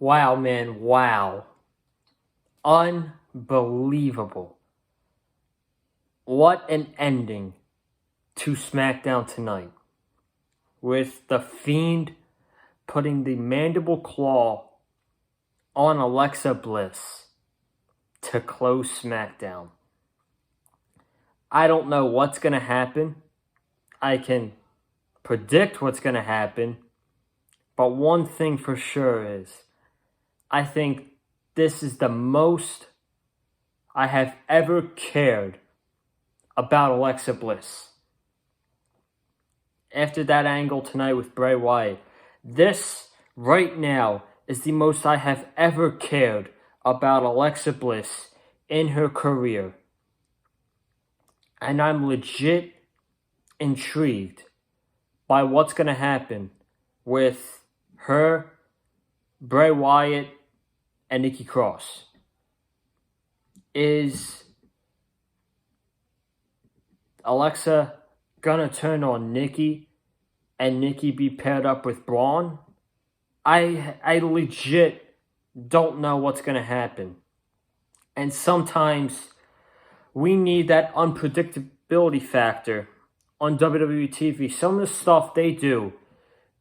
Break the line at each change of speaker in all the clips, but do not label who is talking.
Wow, man, wow. Unbelievable. What an ending to SmackDown tonight. With The Fiend putting the mandible claw on Alexa Bliss to close SmackDown. I don't know what's going to happen. I can predict what's going to happen. But one thing for sure is, I think this is the most I have ever cared about Alexa Bliss. After that angle tonight with Bray Wyatt, this right now is the most I have ever cared about Alexa Bliss in her career. And I'm legit intrigued by what's going to happen with her, Bray Wyatt, and Nikki Cross. Is Alexa gonna turn on Nikki and Nikki be paired up with Braun? I legit don't know what's gonna happen. And sometimes we need that unpredictability factor on WWE TV. Some of the stuff they do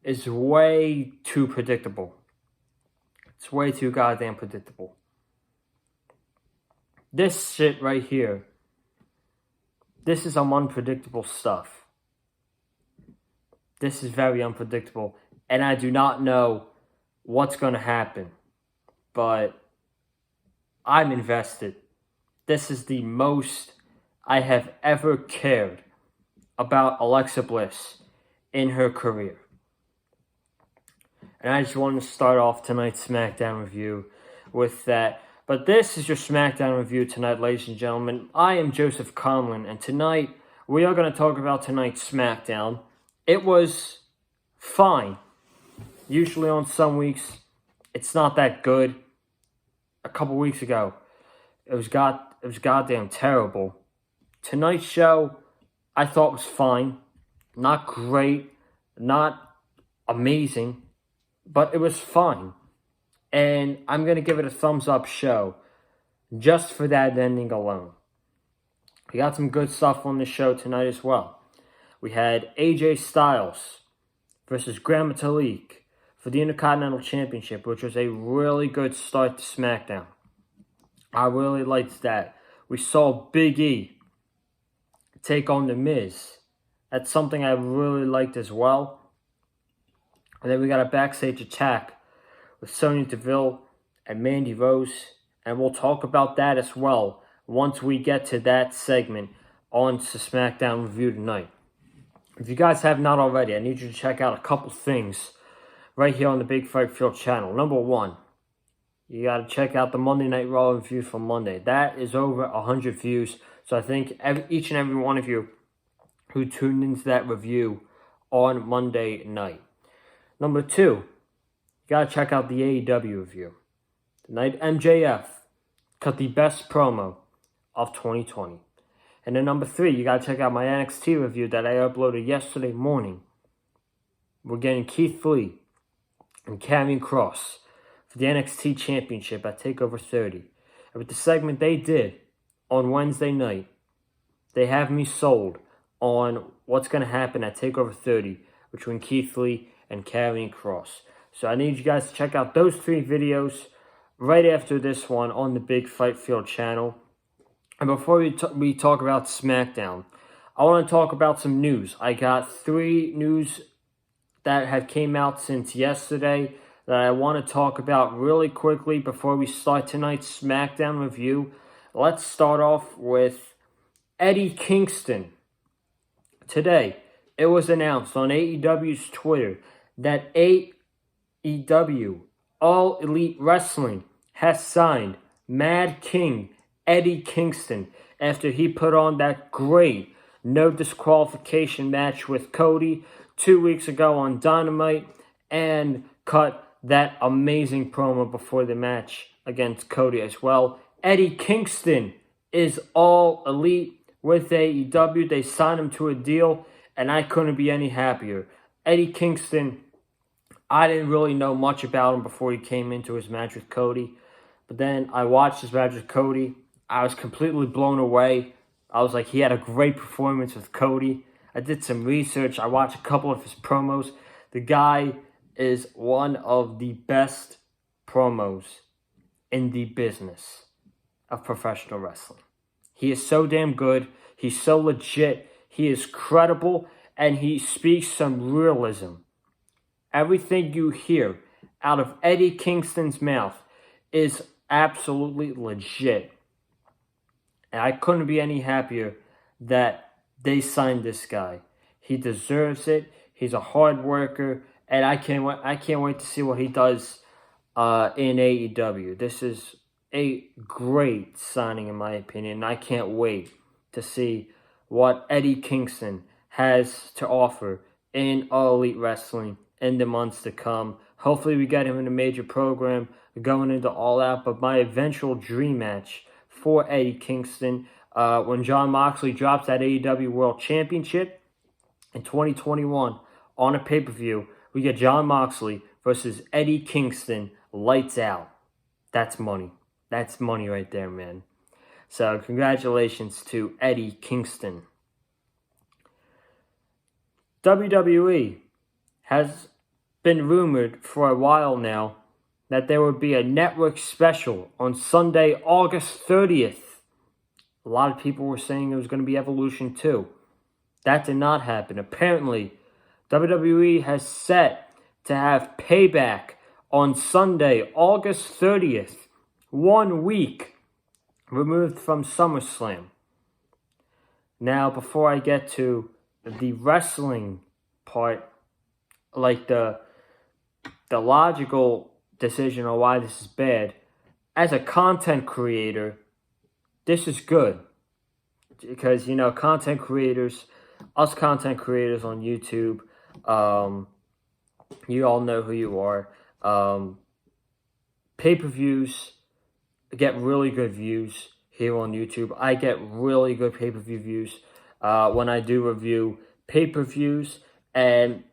is way too predictable. It's way too goddamn predictable. This shit right here, this is some unpredictable stuff. This is very unpredictable. And I do not know what's going to happen. But I'm invested. This is the most I have ever cared about Alexa Bliss in her career. And I just wanted to start off tonight's SmackDown review with that. But this is your SmackDown review tonight, ladies and gentlemen. I am Joseph Conlon, and tonight we are going to talk about tonight's SmackDown. It was fine. Usually on some weeks, it's not that good. A couple weeks ago, it was goddamn terrible. Tonight's show, I thought was fine. Not great, not amazing, but it was fine. And I'm going to give it a thumbs up show just for that ending alone. We got some good stuff on the show tonight as well. We had AJ Styles versus Gran Metalik for the Intercontinental Championship, which was a really good start to SmackDown. I really liked that. We saw Big E take on The Miz. That's something I really liked as well. And then we got a backstage attack with Sonya Deville and Mandy Rose. And we'll talk about that as well once we get to that segment on the SmackDown review tonight. If you guys have not already, I need you to check out a couple things right here on the Big Fight Field channel. Number one, you got to check out the Monday Night Raw review from Monday. That is over 100 views. So I think each and every one of you who tuned into that review on Monday night. Number two, you got to check out the AEW review. Tonight, MJF cut the best promo of 2020. And then number three, you got to check out my NXT review that I uploaded yesterday morning. We're getting Keith Lee and Karrion Kross for the NXT Championship at TakeOver 30. And with the segment they did on Wednesday night, they have me sold on what's going to happen at TakeOver 30 between Keith Lee and Karrion Kross. So I need you guys to check out those three videos right after this one on the Big Fight Field channel. And before we talk about SmackDown, I want to talk about some news. I got 3 news that have came out since yesterday that I want to talk about really quickly before we start tonight's SmackDown review. Let's start off with Eddie Kingston. Today, it was announced on AEW's Twitter that AEW, All Elite Wrestling, has signed Mad King Eddie Kingston after he put on that great no disqualification match with Cody 2 weeks ago on Dynamite and cut that amazing promo before the match against Cody as well. Eddie Kingston is All Elite with AEW. They signed him to a deal, and I couldn't be any happier. Eddie Kingston, I didn't really know much about him before he came into his match with Cody. But then I watched his match with Cody. I was completely blown away. I was like, he had a great performance with Cody. I did some research. I watched a couple of his promos. The guy is one of the best promos in the business of professional wrestling. He is so damn good. He's so legit. He is credible. And he speaks some realism. Everything you hear out of Eddie Kingston's mouth is absolutely legit. And I couldn't be any happier that they signed this guy. He deserves it. He's a hard worker. And I can't wait to see what he does in AEW. This is a great signing in my opinion. And I can't wait to see what Eddie Kingston has to offer in All Elite Wrestling in the months to come. Hopefully we get him in a major program going into All Out. But my eventual dream match for Eddie Kingston, when Jon Moxley drops that AEW World Championship in 2021 on a pay-per-view, we get Jon Moxley versus Eddie Kingston, lights out. That's money. That's money right there, man. So congratulations to Eddie Kingston. WWE has been rumored for a while now that there would be a network special on Sunday, August 30th. A lot of people were saying it was going to be Evolution 2. That did not happen. Apparently, WWE has set to have Payback on Sunday, August 30th, 1 week removed from SummerSlam. Now, before I get to the wrestling part, like the logical decision on why this is bad, as a content creator, this is good. Because, you know, content creators on YouTube, you all know who you are. Pay-per-views get really good views here on YouTube. I get really good pay-per-view views when I do review pay-per-views. And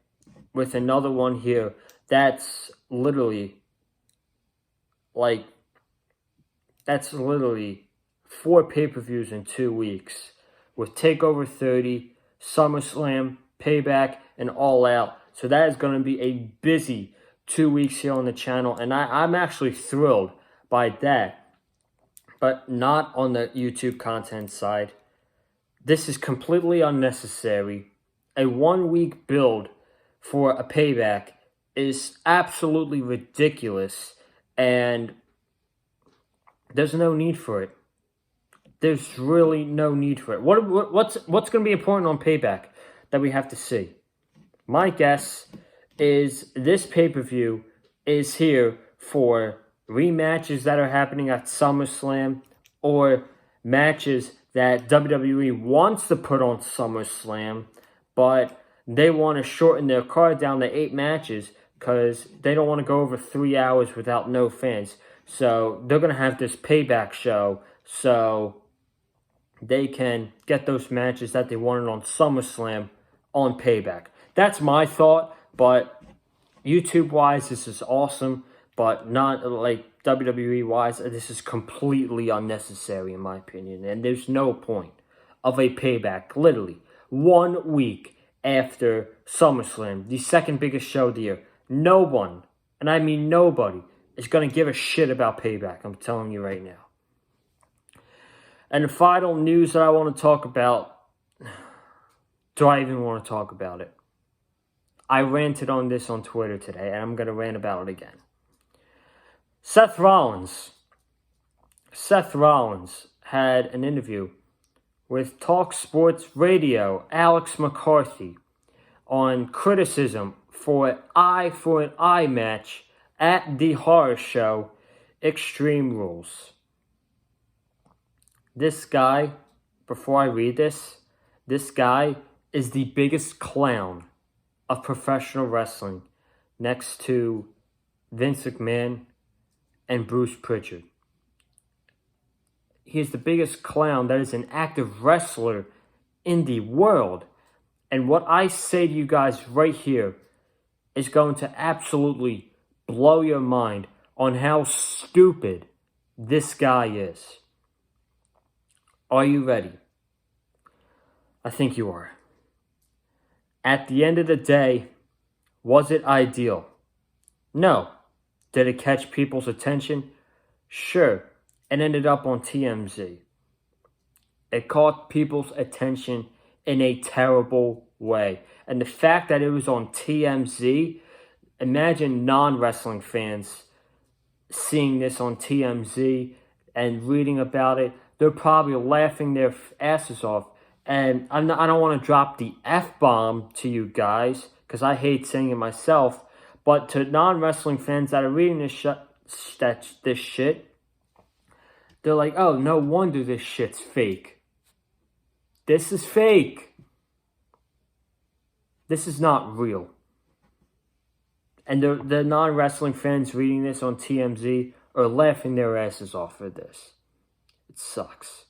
with another one here, that's literally 4 pay-per-views in 2 weeks. With TakeOver 30, SummerSlam, Payback, and All Out. So that is going to be a busy 2 weeks here on the channel. And I'm actually thrilled by that. But not on the YouTube content side. This is completely unnecessary. A 1 week build for a Payback is absolutely ridiculous. And there's no need for it. There's really no need for it. What's going to be important on Payback that we have to see? My guess is this pay-per-view is here for rematches that are happening at SummerSlam or matches that WWE wants to put on SummerSlam, but they want to shorten their card down to 8 matches because they don't want to go over 3 hours without no fans. So they're going to have this Payback show so they can get those matches that they wanted on SummerSlam on Payback. That's my thought, but YouTube-wise, this is awesome, but not like WWE-wise, this is completely unnecessary in my opinion, and there's no point of a Payback, literally 1 week after SummerSlam, the second biggest show of the year. No one, and I mean nobody, is going to give a shit about Payback, I'm telling you right now. And the final news that I want to talk about, do I even want to talk about it? I ranted on this on Twitter today, and I'm going to rant about it again. Seth Rollins had an interview with Talk Sports Radio, Alex McCarthy, on criticism for an eye match at the horror show Extreme Rules. This guy, before I read this guy is the biggest clown of professional wrestling next to Vince McMahon and Bruce Pritchard. He is the biggest clown that is an active wrestler in the world. And what I say to you guys right here is going to absolutely blow your mind on how stupid this guy is. Are you ready? I think you are. At the end of the day, was it ideal? No. Did it catch people's attention? Sure. It ended up on TMZ. It caught people's attention in a terrible way. And the fact that it was on TMZ, imagine non-wrestling fans seeing this on TMZ and reading about it. They're probably laughing their asses off. And I don't want to drop the F-bomb to you guys, because I hate saying it myself. But to non-wrestling fans that are reading this shit, they're like, oh, no wonder this shit's fake. This is fake. This is not real. And the non-wrestling fans reading this on TMZ are laughing their asses off for this. It sucks.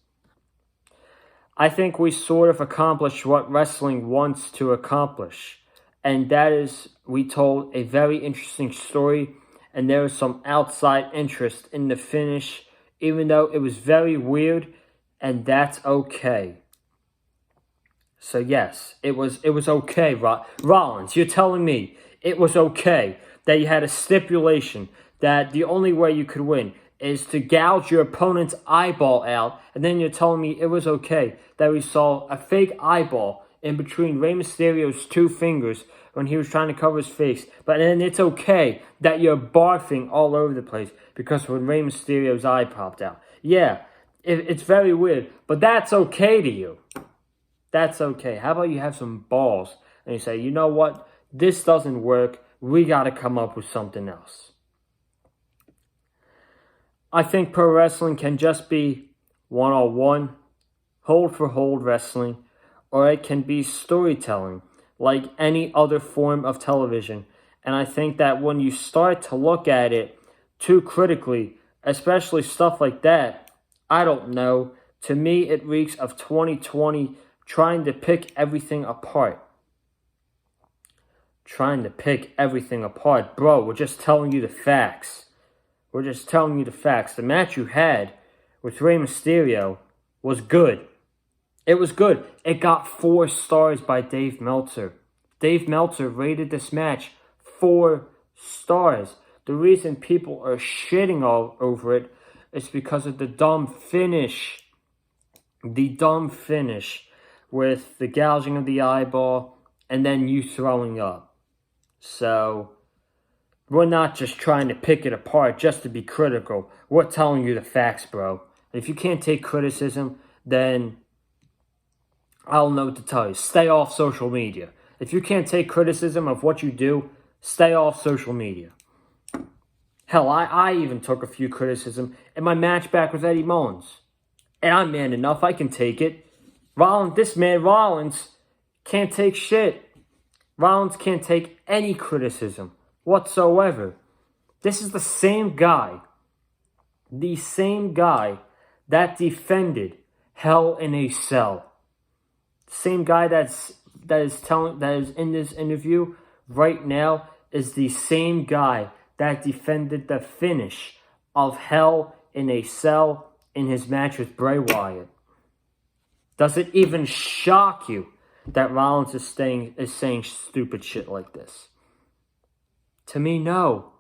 I think we sort of accomplished what wrestling wants to accomplish. And that is, we told a very interesting story, and there was some outside interest in the finish, even though it was very weird, and that's okay. So yes, it was okay, Rollins. You're telling me it was okay that you had a stipulation that the only way you could win is to gouge your opponent's eyeball out, and then you're telling me it was okay that we saw a fake eyeball in between Rey Mysterio's two fingers when he was trying to cover his face. But then it's okay that you're barfing all over the place because when Rey Mysterio's eye popped out. Yeah, it's very weird, but that's okay to you. That's okay. How about you have some balls and you say, you know what? This doesn't work. We got to come up with something else. I think pro wrestling can just be one-on-one, hold-for-hold wrestling, or it can be storytelling, like any other form of television. And I think that when you start to look at it too critically, especially stuff like that, I don't know, to me it reeks of 2020 trying to pick everything apart. Trying to pick everything apart. Bro, we're just telling you the facts. We're just telling you the facts. The match you had with Rey Mysterio was good. It was good. It got 4 stars by Dave Meltzer. Dave Meltzer rated this match 4 stars. The reason people are shitting all over it is because of the dumb finish. The dumb finish with the gouging of the eyeball and then you throwing up. So we're not just trying to pick it apart just to be critical. We're telling you the facts, bro. If you can't take criticism, then I don't know what to tell you. Stay off social media. If you can't take criticism of what you do, stay off social media. Hell, I even took a few criticism in my match back with Eddie Mullins. And I'm man enough, I can take it. Rollins can't take shit. Rollins can't take any criticism whatsoever. This is the same guy that defended Hell in a Cell. Same guy that is in this interview right now is the same guy that defended the finish of Hell in a Cell in his match with Bray Wyatt. Does it even shock you that Rollins is saying stupid shit like this? To me, no.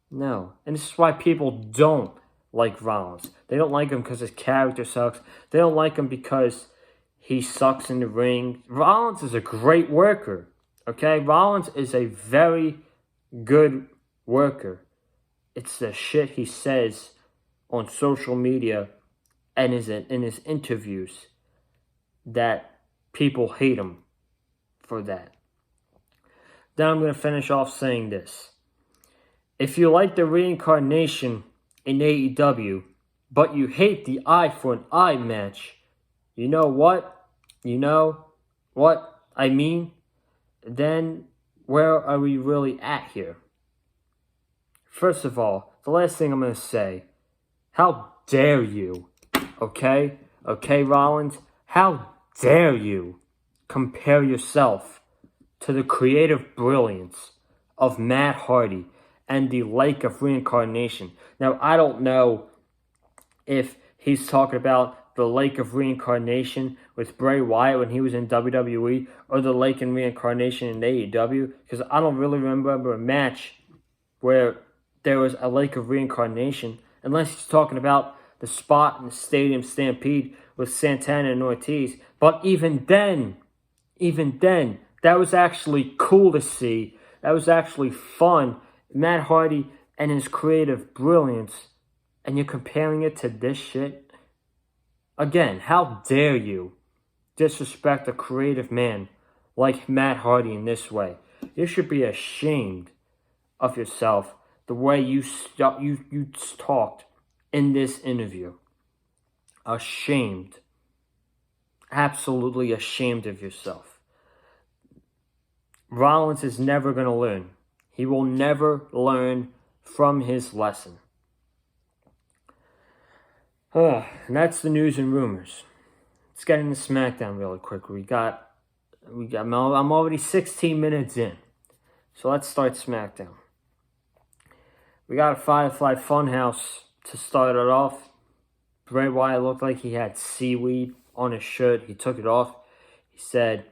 No. And this is why people don't like Rollins. They don't like him because his character sucks. They don't like him because he sucks in the ring. Rollins is a great worker. Okay? Rollins is a very good worker. It's the shit he says on social media and in his interviews that people hate him for that. Then I'm going to finish off saying this. If you like the reincarnation in AEW, but you hate the eye for an eye match, you know what? You know what I mean? Then where are we really at here? First of all, the last thing I'm going to say, how dare you, okay, Rollins, how dare you compare yourself to the creative brilliance of Matt Hardy and the Lake of Reincarnation. Now, I don't know if he's talking about the Lake of Reincarnation with Bray Wyatt when he was in WWE, or the Lake of Reincarnation in AEW, because I don't really remember a match where there was a Lake of Reincarnation, unless he's talking about the spot in the Stadium Stampede with Santana and Ortiz. But even then, that was actually cool to see. That was actually fun. Matt Hardy and his creative brilliance, and you're comparing it to this shit? Again, how dare you disrespect a creative man like Matt Hardy in this way? You should be ashamed of yourself the way you talked in this interview. Ashamed. Absolutely ashamed of yourself. Rollins is never going to learn. He will never learn from his lesson. And that's the news and rumors. Let's get into SmackDown really quick. I'm already 16 minutes in. So let's start SmackDown. We got a Firefly Funhouse to start it off. Bray Wyatt looked like he had seaweed on his shirt. He took it off. He said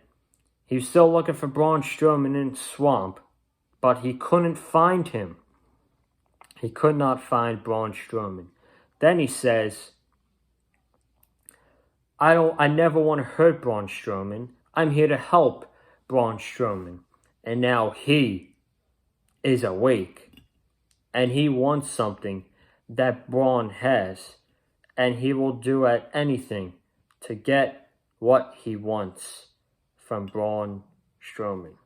he was still looking for Braun Strowman in the swamp, but he couldn't find him. He could not find Braun Strowman. Then he says, I never want to hurt Braun Strowman. I'm here to help Braun Strowman. And now he is awake. And he wants something that Braun has. And he will do anything to get what he wants from Braun Strowman.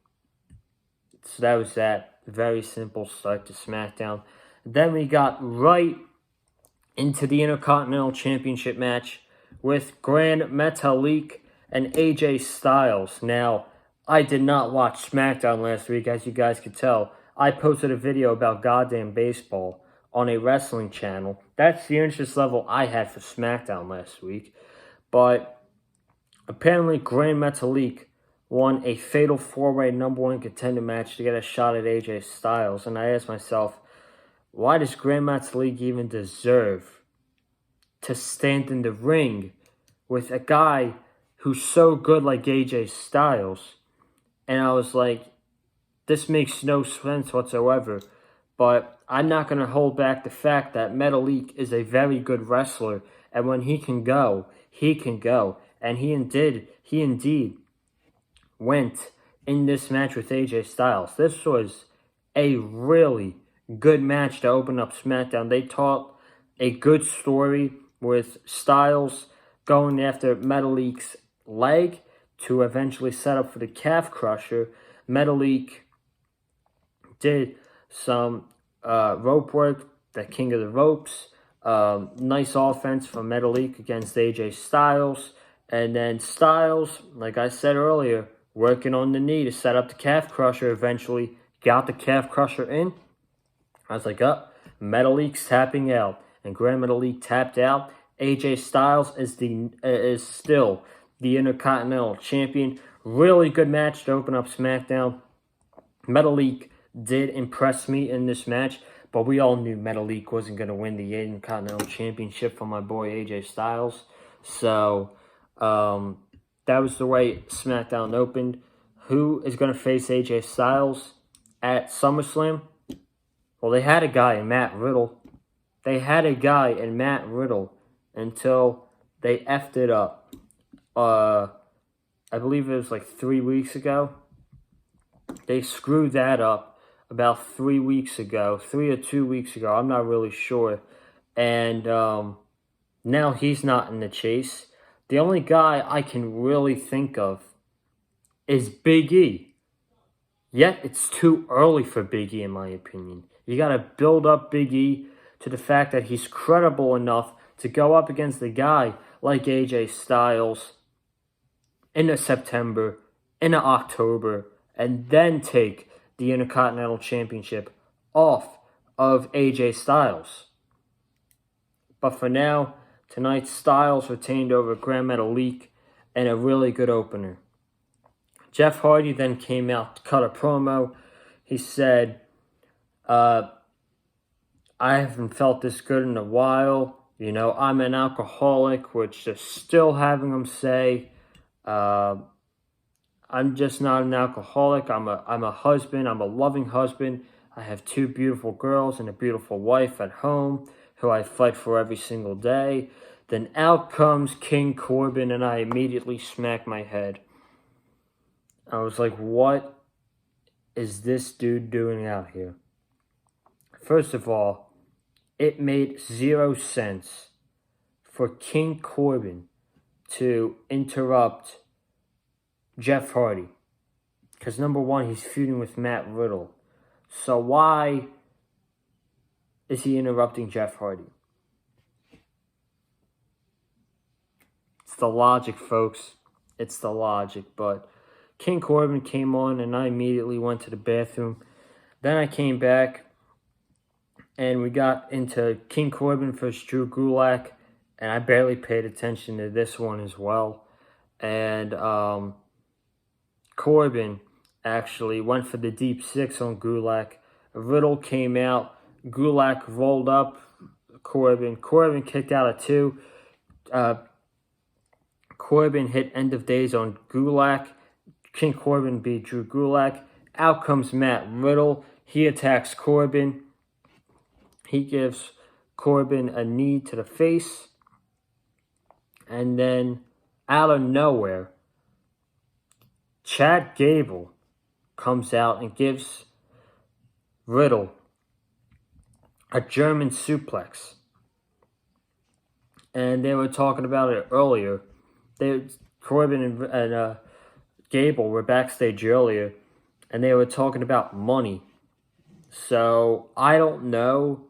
So that was that. Very simple start to SmackDown. Then we got right into the Intercontinental Championship match with Grand Metalik and AJ Styles. Now, I did not watch SmackDown last week, as you guys could tell. I posted a video about goddamn baseball on a wrestling channel. That's the interest level I had for SmackDown last week. But apparently Grand Metalik won a fatal 4-way number 1 contender match to get a shot at AJ Styles. And I asked myself, why does Grand Metalik even deserve to stand in the ring with a guy who's so good like AJ Styles? And I was like, this makes no sense whatsoever. But I'm not going to hold back the fact that Metalik is a very good wrestler. And when he can go, he can go. And he indeed went in this match with AJ Styles. This was a really good match to open up SmackDown. They taught a good story with Styles going after Metalik's leg to eventually set up for the calf crusher. Metalik did some rope work, the king of the ropes. Nice offense from Metalik against AJ Styles. And then Styles, like I said earlier, working on the knee to set up the calf crusher. Eventually got the calf crusher in. I was like, Metalik's tapping out. And Grand Metalik tapped out. AJ Styles is still the Intercontinental Champion. Really good match to open up SmackDown. Metalik did impress me in this match, but we all knew Metalik wasn't going to win the Intercontinental Championship from my boy AJ Styles. So that was the way SmackDown opened. Who is going to face AJ Styles at SummerSlam? Well, they had a guy in Matt Riddle. Until they effed it up. I believe it was like 3 weeks ago. They screwed that up about 3 weeks ago. 3 or 2 weeks ago. I'm not really sure. And now he's not in the chase. The only guy I can really think of is Big E. Yet it's too early for Big E, in my opinion. You got to build up Big E to the fact that he's credible enough to go up against a guy like AJ Styles in the September, in the October, and then take the Intercontinental Championship off of AJ Styles. But for now, tonight Styles retained over Grand Metalik and a really good opener. Jeff Hardy then came out to cut a promo. He said, I haven't felt this good in a while. You know, I'm an alcoholic, which they're still having him say. I'm just not an alcoholic. I'm a husband. I'm a loving husband. I have 2 beautiful girls and a beautiful wife at home who I fight for every single day. Then out comes King Corbin, and I immediately smack my head. I was like, what is this dude doing out here? First of all, it made 0 sense for King Corbin to interrupt Jeff Hardy. Because number one, he's feuding with Matt Riddle. So why is he interrupting Jeff Hardy? It's the logic, folks. It's the logic. But King Corbin came on, and I immediately went to the bathroom. Then I came back, and we got into King Corbin versus Drew Gulak, and I barely paid attention to this one as well. And Corbin actually went for the deep 6 on Gulak. Riddle came out. Gulak rolled up Corbin. Corbin kicked out at 2. Corbin hit End of Days on Gulak. King Corbin beat Drew Gulak. Out comes Matt Riddle. He attacks Corbin. He gives Corbin a knee to the face. And then, out of nowhere, Chad Gable comes out and gives Riddle a German suplex. And they were talking about it earlier. Corbin and Gable were backstage earlier, and they were talking about money. So I don't know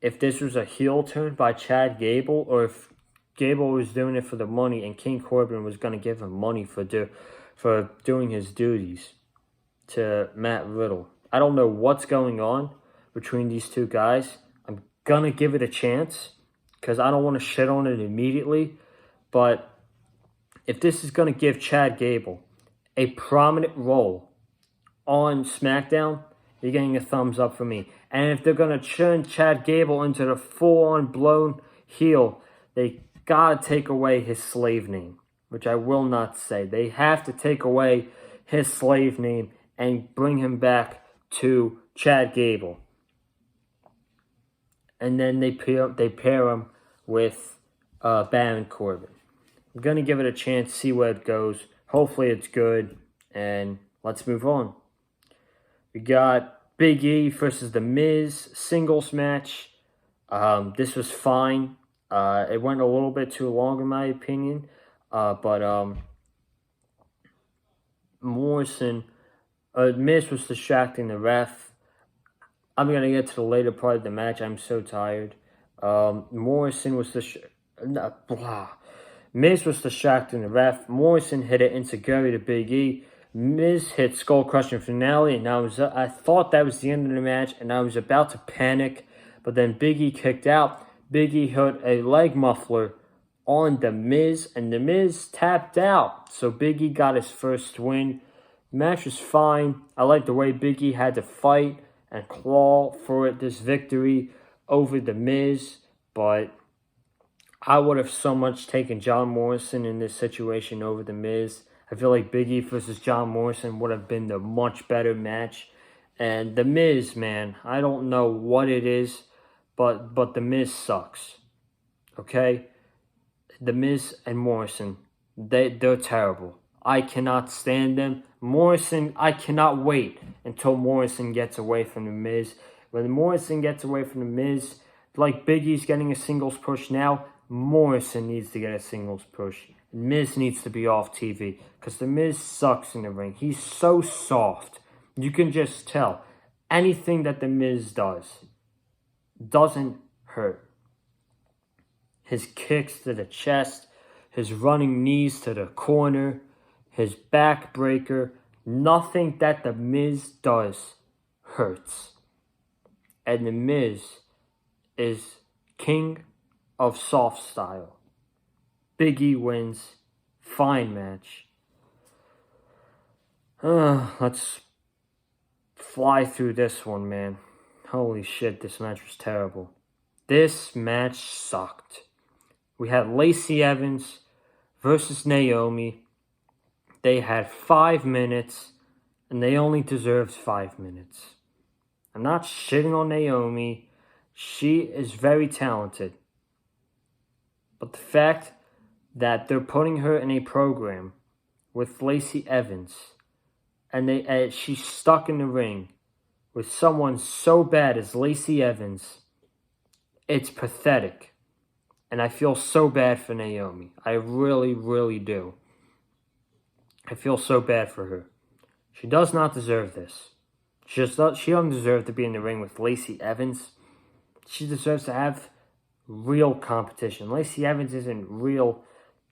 if this was a heel turn by Chad Gable, or if Gable was doing it for the money and King Corbin was going to give him money for doing his duties to Matt Riddle. I don't know what's going on between these two guys. I'm going to give it a chance because I don't want to shit on it immediately. But if this is going to give Chad Gable a prominent role on SmackDown, you're getting a thumbs up for me. And if they're going to turn Chad Gable into the full-on blown heel, they got to take away his slave name, which I will not say. They have to take away his slave name and bring him back to Chad Gable. And then they pair him with Baron Corbin. I'm going to give it a chance, see where it goes. Hopefully it's good, and let's move on. We got Big E versus The Miz singles match. This was fine. It went a little bit too long in my opinion. But Morrison, Miz was distracting the ref. I'm going to get to the later part of the match. I'm so tired. Morrison was Miz was distracting the ref. Morrison hit an enziguri to Big E. Miz hit skull crushing finale, and I thought that was the end of the match, and I was about to panic, but then Big E kicked out. Big E hit a leg muffler on The Miz, and The Miz tapped out, so Big E got his first win. The match was fine. I like the way Big E had to fight and claw for this victory over The Miz, but I would have so much taken John Morrison in this situation over The Miz. I feel like Big E versus John Morrison would have been the much better match. And The Miz, man, I don't know what it is, but The Miz sucks. Okay? The Miz and Morrison, they're terrible. I cannot stand them. Morrison, I cannot wait until Morrison gets away from The Miz. When Morrison gets away from The Miz, like Big E's getting a singles push now, Morrison needs to get a singles push. Miz needs to be off TV because The Miz sucks in the ring. He's so soft. You can just tell. Anything that The Miz does doesn't hurt. His kicks to the chest, his running knees to the corner, his backbreaker, nothing that The Miz does hurts. And The Miz is king of soft style. Big E wins. Fine match. Let's fly through this one, man. Holy shit, this match was terrible. This match sucked. We had Lacey Evans versus Naomi. They had 5 minutes, and they only deserved 5 minutes. I'm not shitting on Naomi. She is very talented. But the fact that they're putting her in a program with Lacey Evans, and she's stuck in the ring with someone so bad as Lacey Evans, it's pathetic. And I feel so bad for Naomi. I really, really do. I feel so bad for her. She does not deserve this. She doesn't deserve to be in the ring with Lacey Evans. She deserves to have real competition. Lacey Evans isn't real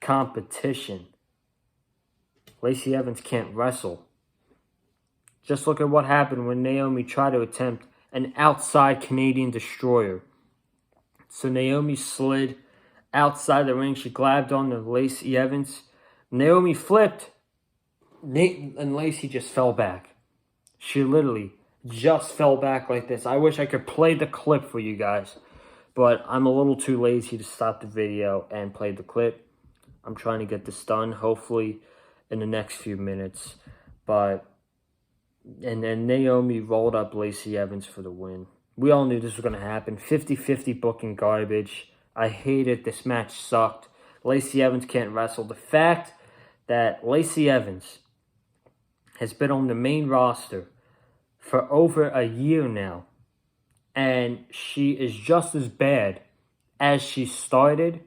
competition. Lacey Evans can't wrestle. Just look at what happened when Naomi tried to attempt an outside Canadian destroyer. So Naomi slid outside the ring. She grabbed on to Lacey Evans. Naomi flipped. And Lacey just fell back. She literally just fell back like this. I wish I could play the clip for you guys. But I'm a little too lazy to stop the video and play the clip. I'm trying to get this done, hopefully, in the next few minutes. And then Naomi rolled up Lacey Evans for the win. We all knew this was going to happen. 50-50 booking garbage. I hate it. This match sucked. Lacey Evans can't wrestle. The fact that Lacey Evans has been on the main roster for over a year now, and she is just as bad as she started,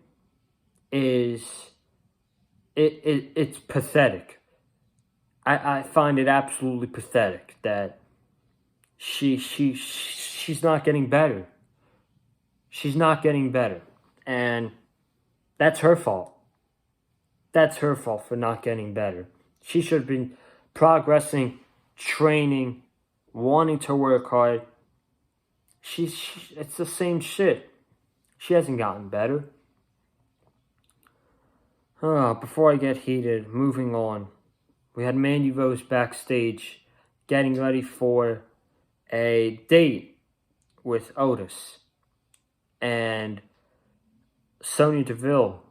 it's pathetic. I find it absolutely pathetic that she's not getting better. She's not getting better. And that's her fault. That's her fault for not getting better. She should have been progressing, training, wanting to work hard. It's the same shit. She hasn't gotten better. Before I get heated, moving on. We had Mandy Rose backstage getting ready for a date with Otis. And Sonya Deville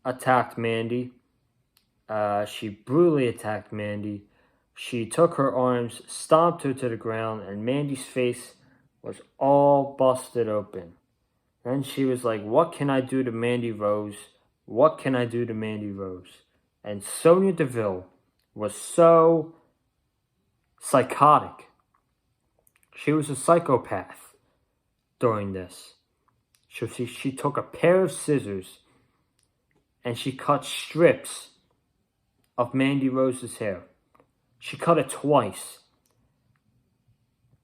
attacked Mandy. She brutally attacked Mandy. She took her arms, stomped her to the ground, and Mandy's face was all busted open. Then she was like, what can I do to Mandy Rose? What can I do to Mandy Rose? And Sonya Deville was so psychotic. She was a psychopath during this. She took a pair of scissors and she cut strips of Mandy Rose's hair. She cut it twice.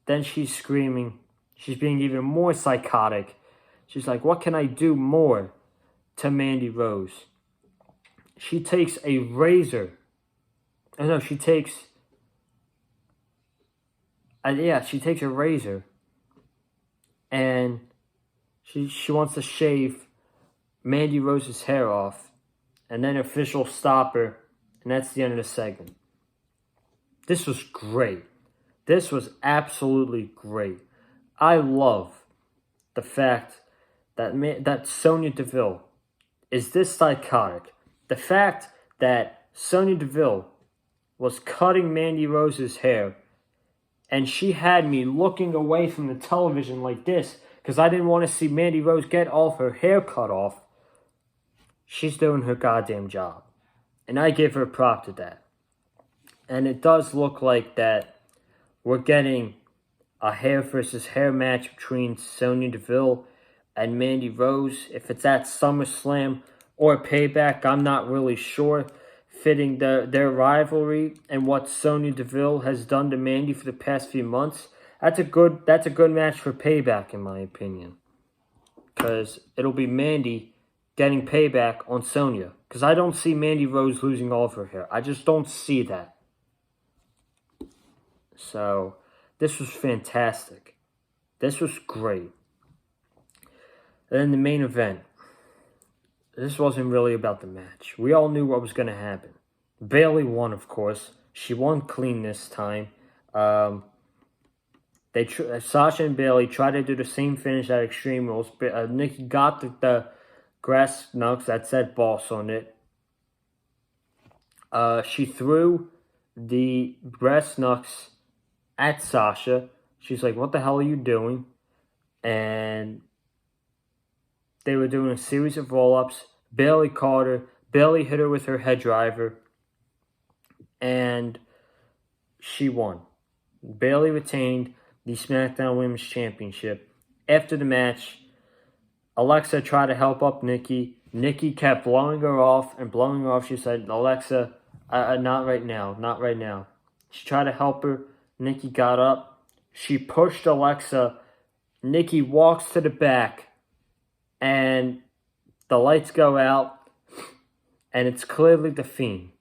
Then she's screaming. She's being even more psychotic. She's like, what can I do more to Mandy Rose? She takes a razor. She takes a razor. And she wants to shave Mandy Rose's hair off. And then official stop her. And that's the end of the segment. This was great. This was absolutely great. I love the fact that Sonya Deville is this psychotic. The fact that Sonya Deville was cutting Mandy Rose's hair, and she had me looking away from the television like this because I didn't want to see Mandy Rose get all of her hair cut off. She's doing her goddamn job. And I give her prop to that. And it does look like that we're getting a hair versus hair match between Sonya Deville and Mandy Rose. If it's at SummerSlam or Payback, I'm not really sure. Fitting their rivalry and what Sonya Deville has done to Mandy for the past few months, that's a good match for Payback, in my opinion. Because it'll be Mandy getting payback on Sonya. Because I don't see Mandy Rose losing all of her hair. I just don't see that. So, this was fantastic. This was great. And then the main event. This wasn't really about the match. We all knew what was going to happen. Bayley won, of course. She won clean this time. Sasha and Bayley tried to do the same finish at Extreme Rules. Nikki got the grass knucks that said boss on it. She threw the grass knucks at Sasha. She's like, what the hell are you doing? And they were doing a series of roll-ups. Bayley caught her. Bayley hit her with her head driver. And she won. Bayley retained the SmackDown Women's Championship. After the match, Alexa tried to help up Nikki. Nikki kept blowing her off and blowing her off. She said, Alexa, not right now, not right now. She tried to help her. Nikki got up. She pushed Alexa. Nikki walks to the back. And the lights go out. And it's clearly The Fiend.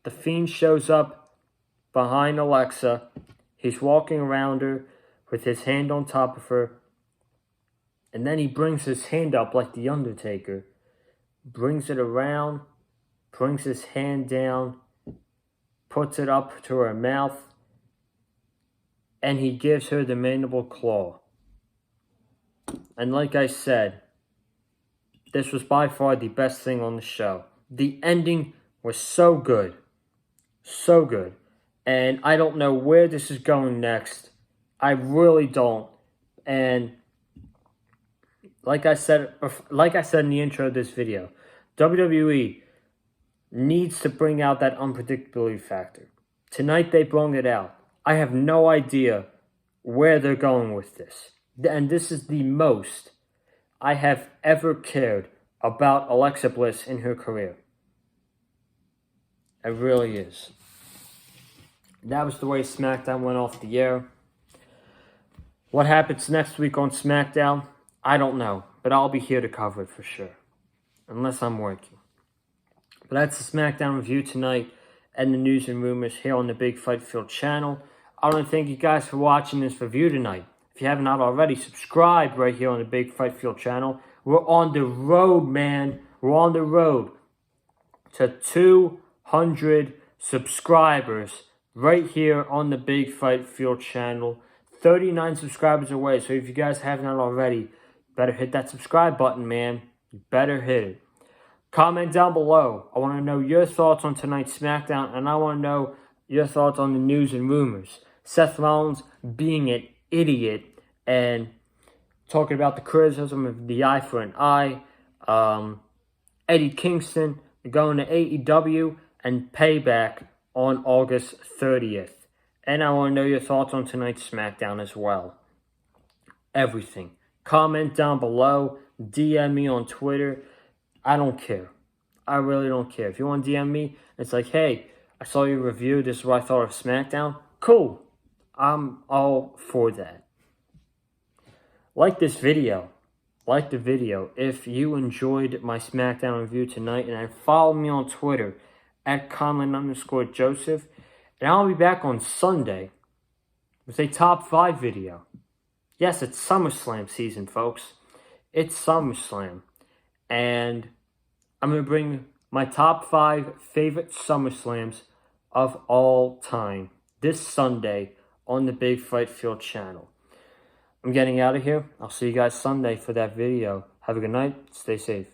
The Fiend shows up behind Alexa. He's walking around her with his hand on top of her. And then he brings his hand up like The Undertaker. Brings it around. Brings his hand down. Puts it up to her mouth. And he gives her the mandible claw. And like I said, this was by far the best thing on the show. The ending was so good. So good. And I don't know where this is going next. I really don't. And like I said in the intro of this video, WWE needs to bring out that unpredictability factor. Tonight they brought it out. I have no idea where they're going with this. And this is the most I have ever cared about Alexa Bliss in her career. It really is. That was the way SmackDown went off the air. What happens next week on SmackDown? I don't know. But I'll be here to cover it for sure. Unless I'm working. But that's the SmackDown review tonight. And the news and rumors here on the Big Fight Field channel. I want to thank you guys for watching this review tonight. If you have not already, subscribe right here on the Big Fight Field channel. We're on the road, man. We're on the road to 200 subscribers right here on the Big Fight Field channel. 39 subscribers away. So if you guys have not already, better hit that subscribe button, man. You better hit it. Comment down below. I want to know your thoughts on tonight's SmackDown, and I want to know your thoughts on the news and rumors. Seth Rollins being an idiot and talking about the criticism of the eye for an eye. Eddie Kingston going to AEW and Payback on August 30th. And I want to know your thoughts on tonight's SmackDown as well. Everything. Comment down below. DM me on Twitter. I don't care. I really don't care. If you want to DM me, it's like, hey, I saw your review. This is what I thought of SmackDown. Cool. I'm all for that. Like this video. Like the video if you enjoyed my SmackDown review tonight. And follow me on Twitter at Conlon_Joseph. And I'll be back on Sunday with a top 5 video. Yes, it's SummerSlam season, folks. It's SummerSlam. And I'm going to bring my top 5 favorite SummerSlams of all time this Sunday on the Big Fight Field channel. I'm getting out of here. I'll see you guys Sunday for that video. Have a good night. Stay safe.